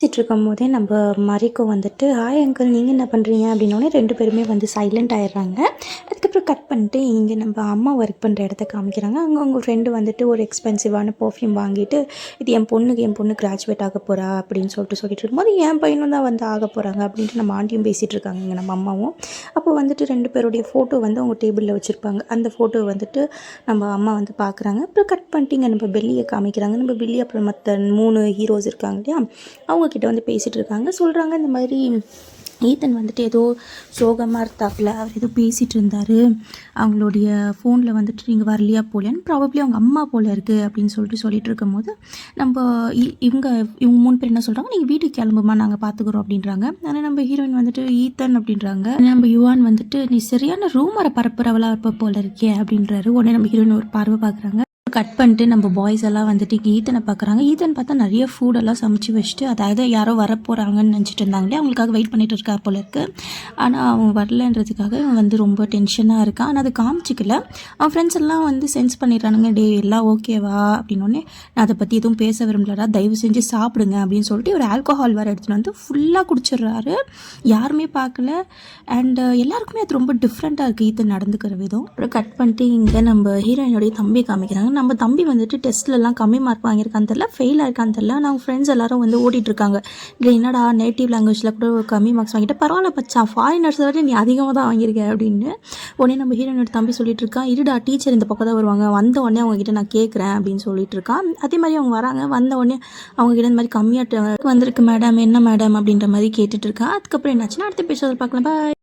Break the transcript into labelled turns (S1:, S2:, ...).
S1: பேசிகிட்ருக்கும்போதே நம்ம மரிக்கு வந்துட்டு, "hi uncle நீங்கள் என்ன பண்ணுறீங்க?" அப்படின்னோடனே 2 பேருமே வந்து சைலண்ட் ஆயிடுறாங்க. அதுக்கப்புறம் கட் பண்ணிட்டு இங்கே நம்ம அம்மா ஒர்க் பண்ணுற இடத்த காமிக்கிறாங்க. அங்கே அவங்க ஃப்ரெண்டு வந்துட்டு ஒரு எக்ஸ்பென்சிவான பர்ஃப்யூம் வாங்கிட்டு, "இது என் பொண்ணு கிராஜுவேட் ஆக போகிறா" அப்படின்னு சொல்லிட்டு இருக்கும்போது, "என் பையனும் தான் வந்து ஆக போகிறாங்க" அப்படின்ட்டு நம்ம ஆண்டியும் பேசிகிட்டு இருக்காங்க இங்கே நம்ம அம்மாவும். அப்போ வந்துட்டு 2 பேருடைய ஃபோட்டோ வந்து அவங்க டேபிளில் வச்சுருப்பாங்க. அந்த ஃபோட்டோ வந்துட்டு நம்ம அம்மா வந்து பார்க்குறாங்க. அப்புறம் கட் பண்ணிட்டு இங்கே நம்ம பெல்லியை காமிக்கிறாங்க. நம்ம பெல்லி அப்புறம் மற்ற 3 ஹீரோஸ் இருக்காங்க இல்லையா, அவங்க கிட்ட வந்து பேசிகிட்டு இருக்காங்க. சொல்கிறாங்க இந்த மாதிரி ஈத்தன் வந்துட்டு ஏதோ சோகமாக இருந்தாப்புல, அவர் ஏதோ பேசிகிட்டு இருந்தார். அவங்களுடைய ஃபோனில் வந்துட்டு நீங்கள் வரலையா போலையான்னு, ப்ராபப்ளி அவங்க அம்மா போல் இருக்குது அப்படின்னு சொல்லிட்டு இருக்கும்போது, நம்ம இவங்க 3 பேர் என்ன சொல்கிறாங்க, நீங்கள் வீட்டுக்கு கிளம்புமா நாங்கள் பார்த்துக்குறோம் அப்படின்றாங்க. ஆனால் நம்ம ஹீரோயின் வந்துட்டு ஈத்தன் அப்படின்றாங்க. நம்ம யுவான் வந்துட்டு நீ சரியான ரூமரை பரப்புறவளாக இருப்ப போல இருக்கே அப்படின்றாரு. உடனே நம்ம ஹீரோயின் ஒரு பார்வை பார்க்குறாங்க. கட் பண்ணிட்டு நம்ம பாய்ஸ் எல்லாம் வந்துட்டு ஈத்தனை பார்க்குறாங்க. ஈத்தன் பார்த்தா நிறைய ஃபுட்டெல்லாம் சமைச்சு வச்சுட்டு, அதாவது யாரோ வரப்போகிறாங்கன்னு நினச்சிட்டு இருந்தாங்களே, அவங்களுக்காக வெயிட் பண்ணிட்டு இருக்கா போல இருக்கு. ஆனால் அவன் வரலன்றதுக்காக அவன் வந்து ரொம்ப டென்ஷனாக இருக்கான். ஆனால் அது காமிச்சிக்கல. அவன் ஃப்ரெண்ட்ஸ் எல்லாம் வந்து சென்ஸ் பண்ணிடுறானுங்க, டே எல்லாம் ஓகேவா அப்படின்னோடனே, நான் அதை பற்றி எதுவும் பேச விரும்பலடா, தயவு செஞ்சு சாப்பிடுங்க அப்படின்னு சொல்லிட்டு ஒரு ஆல்கோஹால் வேறு எடுத்துகிட்டு வந்து ஃபுல்லாக குடிச்சிடுறாரு. யாருமே பார்க்கல. அண்ட் எல்லாருக்குமே அது ரொம்ப டிஃப்ரெண்ட்டாக இருக்குது ஈத்தன் நடந்துக்கிற விதம். அப்புறம் கட் பண்ணிட்டு இங்கே நம்ம ஹீரோயினுடைய தம்பி காமிக்கிறாங்க. நம்ம தம்பி வந்துட்டு டெஸ்ட்லலாம் கம்மி மார்க் வாங்கியிருக்கான்னு தெரியல, ஃபெயில் ஆயிருக்கான்னு தெரியல. ஆனால் அவங்க ஃப்ரெண்ட்ஸ் எல்லாரும் வந்து ஓடிட்டுருக்காங்க, இல்லை என்னடா நேட்டிவ் லாங்குவேஜில் கூட கம்மி மார்க்ஸ் வாங்கிட்டு பரவாயில்ல பச்சா, ஃபாரினர்ஸை விட நீ அதிகமாக தான் வாங்கியிருக்க அப்படின்னு. உடனே நம்ம ஹீரோனோட தம்பி சொல்லிட்டு இருக்கான், இருடா டீச்சர் இந்த பக்கம் தான் வருவாங்க, வந்த உடனே அவங்ககிட்ட நான் கேட்குறேன் அப்படின்னு சொல்லிட்டு இருக்கான். அதே மாதிரி அவங்க வராங்க, வந்த உடனே அவங்ககிட்ட இந்த மாதிரி கம்மியாக வந்திருக்கு மேடம், என்ன மேடம் அப்படின்ற மாதிரி கேட்டுட்டு இருக்கான். அதுக்கப்புறம் என்னாச்சுன்னா அடுத்த எபிசோட் பார்க்கலாம். பாய்.